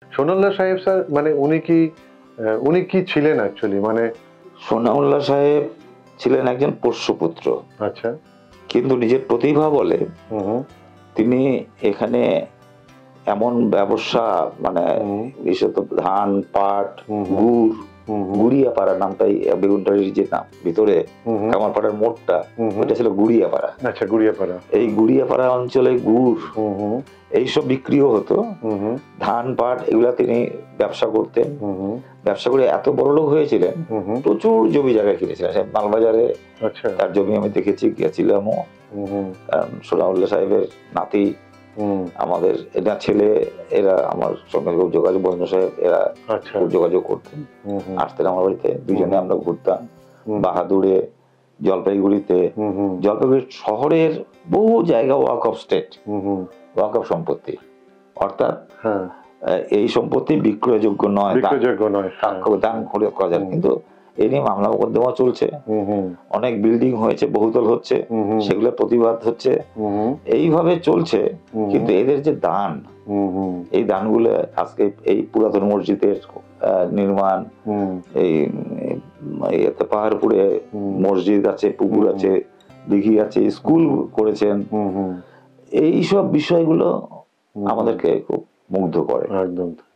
সোনাউল্লাহ সাহেব স্যার মানে উনি কি ছিলেন অ্যাকচুয়ালি? মানে সোনাউল্লাহ সাহেব ছিলেন একজন পোষ্যপুত্র, আচ্ছা। কিন্তু নিজের প্রতিভা বলে হুম। তিনি এখানে এমন ব্যবসা মানে বিশেষত ধান, পাট, গুড়, গুড়িয়াপাড়া নামটাই বেগুনটারির যে নাম ভিতরে কামারপাড়ার মোড়টা ওটা ছিল গুড়িয়াপাড়া। আচ্ছা, গুড়িয়াপাড়া। এই গুড়িয়াপাড়া অঞ্চলে গুড় এইসব বিক্রিও হতো। ধান, পাট এগুলা তিনি ব্যবসা করতেন। ব্যবসা করে এত বড়লোক হয়েছিলেন, প্রচুর জমি জায়গা কিনেছিলেন। মালবাজারে তার জমি আমি দেখেছি, গেছিলামও। কারণ সোনাউল্লাহ সাহেবের নাতি, আমাদের এটা ছেলে, এরা আমার সঙ্গে খুব যোগাযোগ, বন্ধু সাহেব এরা খুব যোগাযোগ করতেন, আসতেন আমার বাড়িতে, দুজনে আমরা ঘুরতাম বাহাদুরে, জলপাইগুড়িতে। জলপাইগুড়ি শহরের বহু জায়গা walk of state, walk of সম্পত্তি, অর্থাৎ এই সম্পত্তি বিক্রয়যোগ্য নয়, দান করা যায়। কিন্তু এই নিয়ে মামলা মোকদ্দমা চলছে, অনেক বিল্ডিং হয়েছে, বহুতল হচ্ছে, সেগুলো প্রতিবাদ হচ্ছে, এইভাবে চলছে। কিন্তু এদের যে দান, এই দানগুলো আজকে এই পুরাতন মসজিদের নির্মাণ, এই পাহাড়পুরে মসজিদ আছে, পুকুর আছে, দিঘি আছে, স্কুল করেছেন, এইসব বিষয়গুলো আমাদেরকে খুব মুগ্ধ করে। একদম।